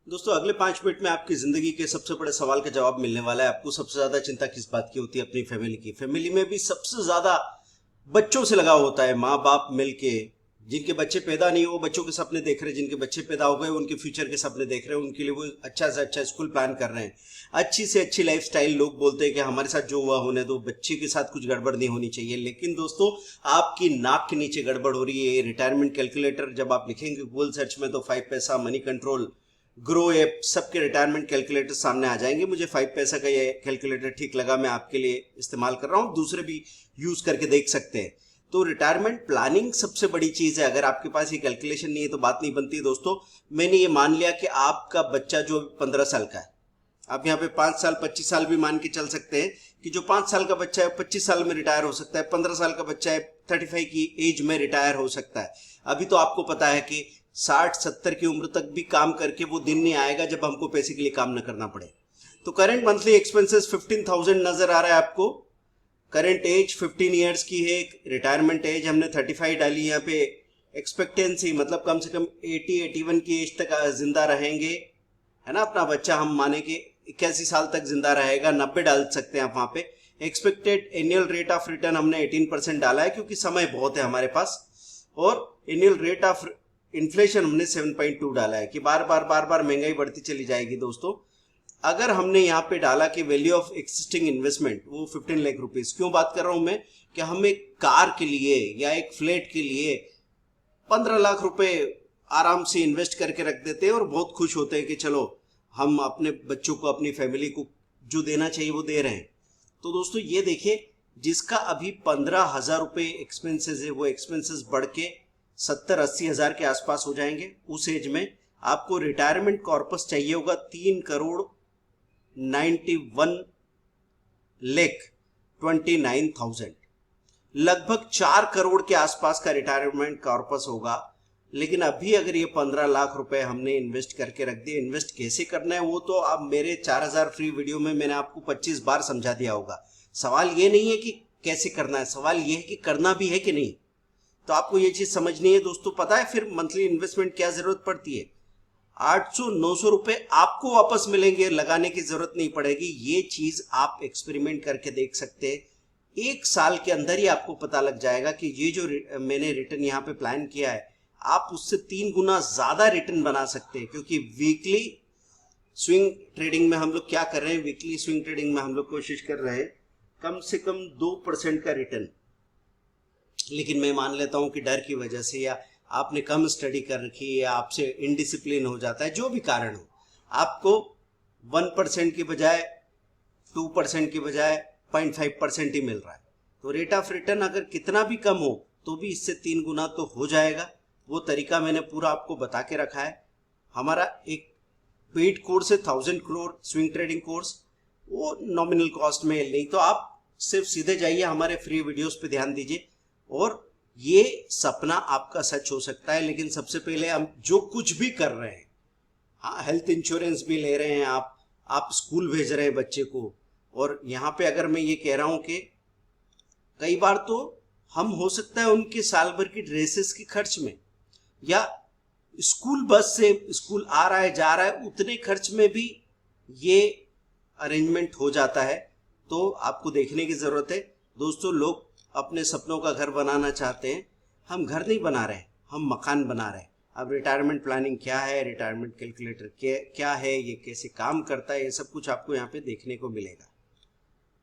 दोस्तों अगले 5 मिनट में आपकी जिंदगी के सबसे बड़े सवाल का जवाब मिलने वाला है। आपको सबसे ज्यादा चिंता किस बात की होती है? अपनी फैमिली की। फैमिली में भी सबसे ज्यादा बच्चों से लगाव होता है। माँ बाप मिलके जिनके बच्चे पैदा नहीं हो बच्चों के सपने देख रहे हैं, जिनके बच्चे पैदा हो गए उनके फ्यूचर के सपने देख रहे हैं, उनके लिए वो अच्छा से अच्छा स्कूल प्लान कर रहे हैं, अच्छी से अच्छी लाइफस्टाइल। लोग बोलते हैं कि हमारे साथ जो हुआ होने दो, बच्चे के साथ कुछ गड़बड़ नहीं होनी चाहिए। लेकिन दोस्तों आपकी नाक के नीचे गड़बड़ हो रही है। रिटायरमेंट कैलकुलेटर जब आप लिखेंगे गूगल सर्च में तो 5 पैसा, मनी कंट्रोल, ग्रो ऐप, सबके रिटायरमेंट कैलकुलेटर सामने आ जाएंगे। मुझे 5 पैसा का ये कैलकुलेटर ठीक लगा, मैं आपके लिए इस्तेमाल कर रहा हूँ, दूसरे भी यूज करके देख सकते हैं। तो रिटायरमेंट प्लानिंग सबसे बड़ी चीज है। अगर आपके पास ये कैलकुलेशन नहीं है तो बात नहीं बनती। दोस्तों मैंने ये मान लिया कि आपका बच्चा जो 15 साल का है, आप यहाँ पे 5 साल 25 साल भी मान के चल सकते हैं कि जो 5 साल का बच्चा है 25 साल में रिटायर हो सकता है, 15 साल का बच्चा है 35 की एज में रिटायर हो सकता है। अभी तो आपको पता है कि 60-70 की उम्र तक भी काम करके वो दिन नहीं आएगा जब हमको पैसे के लिए काम न करना पड़े। तो करंट मंथली एक्सपेंसेस 15,000 नजर आ रहा है आपको। करंट एज 15 ईयर्स की है। रिटायरमेंट एज हमने 35 डाली यहाँ पे। एक्सपेक्टेंसी मतलब कम से कम 80-81 की एज तक जिंदा रहेंगे, है ना। अपना बच्चा हम माने कि 81 साल तक जिंदा रहेगा, 90 डाल सकते हैं आप वहां पे। Expected annual rate of return हमने 18% डाला है क्योंकि समय बहुत है हमारे पास। और एनुअल रेट ऑफ इन्फ्लेशन हमने 7.2 डाला है कि बार बार महंगाई बढ़ती चली जाएगी। दोस्तों अगर हमने यहाँ पे डाला कि वैल्यू ऑफ एक्सिस्टिंग इन्वेस्टमेंट वो 15 लाख रुपीज, क्यों बात कर रहा हूं मैं कि हम एक कार के लिए या एक फ्लैट के लिए 15 लाख रुपए आराम से इन्वेस्ट करके रख देते हैं और बहुत खुश होते हैं कि चलो हम अपने बच्चों को, अपनी फैमिली को जो देना चाहिए वो दे रहे हैं। तो दोस्तों ये देखिए, जिसका अभी 15,000 रुपए एक्सपेंसेस है वो एक्सपेंसेस बढ़ के 70-80 हजार के आसपास हो जाएंगे। उस एज में आपको रिटायरमेंट कॉर्पस चाहिए होगा 3,91,29,000, लगभग 4 करोड़ के आसपास का रिटायरमेंट कॉर्पस होगा। लेकिन अभी अगर ये 15 लाख रुपए हमने इन्वेस्ट करके रख दिए, इन्वेस्ट कैसे करना है वो तो अब मेरे 4,000 फ्री वीडियो में मैंने आपको 25 बार समझा दिया होगा। सवाल ये नहीं है कि कैसे करना है, सवाल ये है कि करना भी है कि नहीं। तो आपको ये चीज समझनी है दोस्तों। पता है फिर मंथली इन्वेस्टमेंट क्या जरूरत पड़ती है? 800-900 रुपए आपको वापस मिलेंगे, लगाने की जरूरत नहीं पड़ेगी। ये चीज आप एक्सपेरिमेंट करके देख सकते हैं। 1 साल के अंदर ही आपको पता लग जाएगा कि ये जो मैंने रिटर्न यहाँ पे प्लान किया है आप उससे 3 गुना ज्यादा रिटर्न बना सकते हैं। क्योंकि वीकली स्विंग ट्रेडिंग में हम लोग क्या कर रहे हैं, वीकली स्विंग ट्रेडिंग में हम लोग कोशिश कर रहे हैं कम से कम 2% का रिटर्न। लेकिन मैं मान लेता हूं कि डर की वजह से या आपने कम स्टडी कर रखी है या आपसे इनडिसिप्लिन हो जाता है, जो भी कारण हो, आपको 1% की बजाय 2% की बजाय 0.5% ही मिल रहा है। तो रेट ऑफ रिटर्न अगर कितना भी कम हो तो भी इससे 3 गुना तो हो जाएगा। वो तरीका मैंने पूरा आपको बता के रखा है। हमारा एक पेड कोर्स है 1000 करोड़ स्विंग ट्रेडिंग कोर्स, वो नॉमिनल कॉस्ट में। नहीं तो आप सिर्फ सीधे जाइए हमारे फ्री वीडियोस पे ध्यान दीजिए और ये सपना आपका सच हो सकता है। लेकिन सबसे पहले हम जो कुछ भी कर रहे हैं, हाँ हेल्थ इंश्योरेंस भी ले रहे हैं आप स्कूल भेज रहे हैं बच्चे को, और यहाँ पे अगर मैं ये कह रहा हूं कि कई बार तो हम हो सकता है उनके साल भर की ड्रेसेस के खर्च में या स्कूल बस से स्कूल आ रहा है जा रहा है उतने खर्च में भी ये अरेंजमेंट हो जाता है। तो आपको देखने की जरूरत है दोस्तों। लोग अपने सपनों का घर बनाना चाहते हैं, हम घर नहीं बना रहे, हम मकान बना रहे हैं। अब रिटायरमेंट प्लानिंग क्या है, रिटायरमेंट कैलकुलेटर क्या है, ये कैसे काम करता है, ये सब कुछ आपको यहाँ पे देखने को मिलेगा।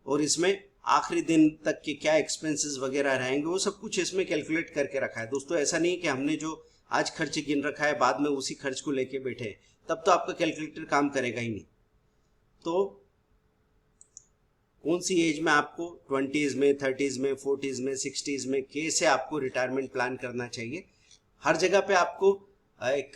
और इसमें आखिरी दिन तक के क्या एक्सपेंसेस वगैरह रहेंगे वो सब कुछ इसमें कैलकुलेट करके रखा है। दोस्तों ऐसा नहीं कि हमने जो आज खर्च गिन रखा है बाद में उसी खर्च को लेके बैठे हैं, तब तो आपका कैलकुलेटर काम करेगा ही नहीं। तो कौन सी एज में आपको 20s में, 30s में, 40s में, 60s में कैसे आपको रिटायरमेंट प्लान करना चाहिए, हर जगह पे आपको एक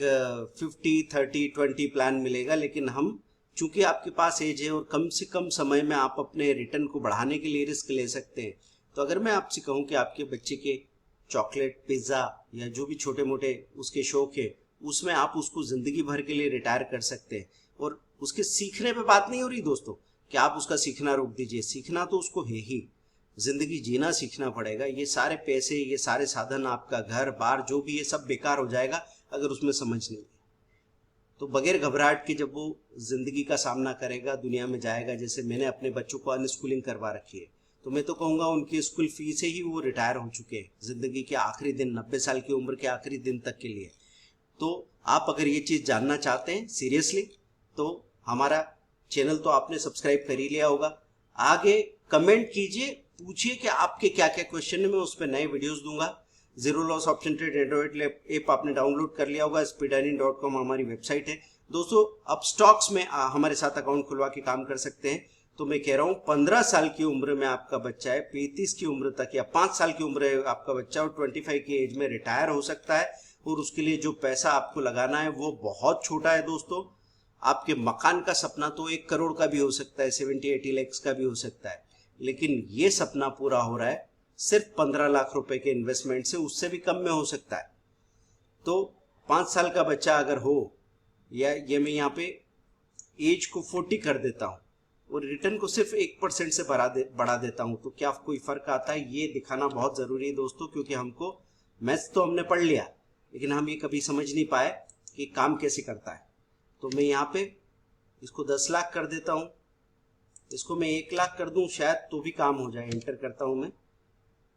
50-30-20 प्लान मिलेगा। लेकिन हम चूंकि आपके पास एज है और कम से कम समय में आप अपने रिटर्न को बढ़ाने के लिए रिस्क ले सकते हैं। तो अगर मैं आपसे कहूं कि आपके बच्चे के चॉकलेट, पिज्जा या जो भी छोटे मोटे उसके शौक है उसमें आप उसको जिंदगी भर के लिए रिटायर कर सकते हैं। और उसके सीखने पे बात नहीं हो रही दोस्तों कि आप उसका सीखना रोक दीजिए, सीखना तो उसको है ही, जिंदगी जीना सीखना पड़ेगा। ये सारे पैसे, ये सारे साधन, आपका घर बार जो भी है सब बेकार हो जाएगा अगर उसमें समझ नहीं है। तो बगैर घबराहट के जब वो जिंदगी का सामना करेगा, दुनिया में जाएगा, जैसे मैंने अपने बच्चों को अनस्कूलिंग करवा रखी है, तो मैं तो कहूँगा उनकी स्कूल फी से ही वो रिटायर हो चुके हैं जिंदगी के आखिरी दिन, 90 साल की उम्र के आखिरी दिन तक के लिए। तो आप अगर ये चीज़ जानना चाहते हैं सीरियसली, तो हमारा चैनल तो आपने सब्सक्राइब कर ही लिया होगा। आगे कमेंट कीजिए, पूछिए कि आपके क्या क्या क्वेश्चन है, मैं उस पर नए वीडियोस दूंगा। Zero loss option trade Android app आपने डाउनलोड कर लिया होगा, speedearning.com हमारी वेबसाइट है। दोस्तों अब स्टॉक्स में हमारे साथ अकाउंट खुलवा के काम कर सकते हैं। तो मैं कह रहा हूँ 15 साल की उम्र में आपका बच्चा है, 35 की उम्र तक या 5 साल की उम्र है आपका बच्चा, और 25 की एज में रिटायर हो सकता है। और उसके लिए जो पैसा आपको लगाना है वो बहुत छोटा है दोस्तों। आपके मकान का सपना तो 1 करोड़ का भी हो सकता है, 70-80 लाख का भी हो सकता है, लेकिन ये सपना पूरा हो रहा है सिर्फ 15 लाख रुपए के इन्वेस्टमेंट से, उससे भी कम में हो सकता है। तो 5 साल का बच्चा अगर हो, या ये मैं यहाँ पे एज को 40 कर देता हूँ और रिटर्न को सिर्फ 1% से बढ़ा देता हूँ, तो क्या कोई फर्क आता है? ये दिखाना बहुत जरूरी है दोस्तों, क्योंकि हमको मैथ्स तो हमने पढ़ लिया, लेकिन हम ये कभी समझ नहीं पाए कि काम कैसे करता है। तो मैं यहाँ पे इसको 10 लाख कर देता हूँ, इसको मैं 1 लाख कर दूं शायद तो भी काम हो जाए। एंटर करता हूं मैं,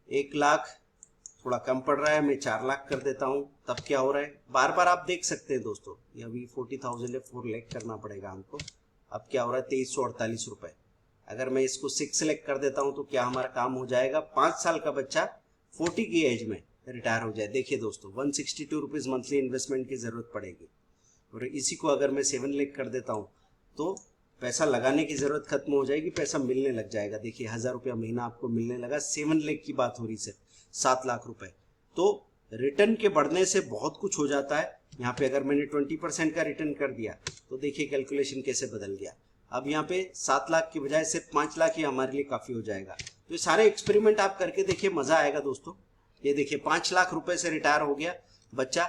1 लाख थोड़ा कम पड़ रहा है, मैं 4 लाख कर देता हूं। तब क्या हो रहा है, बार बार आप देख सकते हैं दोस्तों, ये अभी 40,000 है, 4 लाख करना पड़ेगा हमको। अब क्या हो रहा है, 2348 रुपए। अगर मैं इसको 6 लाख कर देता हूं तो क्या हमारा काम हो जाएगा, 5 साल का बच्चा 40 की एज में रिटायर हो जाए। देखिए दोस्तों 162 रुपीज मंथली इन्वेस्टमेंट की जरूरत पड़ेगी, और इसी को अगर मैं 7 लाख कर देता हूँ तो पैसा लगाने की जरूरत खत्म हो जाएगी, पैसा मिलने लग जाएगा। देखिए 1000 रुपया महीना आपको मिलने लगा, 7 लाख की बात हो रही सिर्फ, 7 लाख रुपए। तो रिटर्न के बढ़ने से बहुत कुछ हो जाता है। यहाँ पे अगर मैंने 20% का रिटर्न कर दिया तो देखिए कैलकुलेशन कैसे बदल गया। अब यहाँ पे 7 लाख की बजाय सिर्फ 5 लाख ही हमारे लिए काफी हो जाएगा। तो ये सारे एक्सपेरिमेंट आप करके देखिए, मजा आएगा दोस्तों। ये देखिए 5 लाख रुपए से रिटायर हो गया बच्चा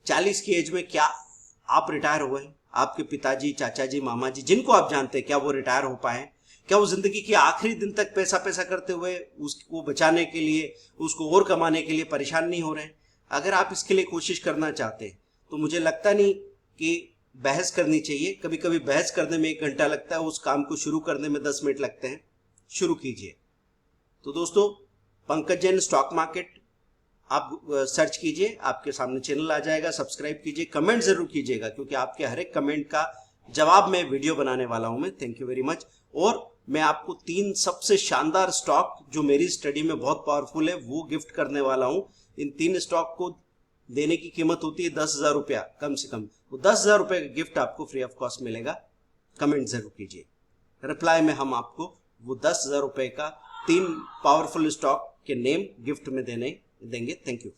40 की एज में। क्या आप रिटायर हुए? आपके पिताजी, चाचा जी, मामा जी, जिनको आप जानते हैं, क्या वो रिटायर हो पाए? क्या वो जिंदगी के आखिरी दिन तक पैसा करते हुए उसको बचाने के लिए, उसको और कमाने के लिए परेशान नहीं हो रहे हैं? अगर आप इसके लिए कोशिश करना चाहते हैं तो मुझे लगता नहीं कि बहस करनी चाहिए। कभी कभी बहस करने में 1 घंटा लगता है, उस काम को शुरू करने में 10 मिनट लगते हैं। शुरू कीजिए। तो दोस्तों पंकज जैन स्टॉक मार्केट आप सर्च कीजिए, आपके सामने चैनल आ जाएगा। सब्सक्राइब कीजिए, कमेंट जरूर कीजिएगा, क्योंकि आपके हर एक कमेंट का जवाब मैं वीडियो बनाने वाला हूं मैं। Thank you very much. और मैं आपको 3 सबसे शानदार स्टॉक जो मेरी स्टडी में बहुत पावरफुल है वो गिफ्ट करने वाला हूं। इन 3 स्टॉक को देने की कीमत होती है 10,000 रुपया कम से कम। वो 10,000 रुपये का गिफ्ट आपको फ्री ऑफ कॉस्ट मिलेगा। कमेंट जरूर कीजिए, रिप्लाई में हम आपको वो 10,000 रुपये का 3 पावरफुल स्टॉक के नेम गिफ्ट में देंगे। Thank you.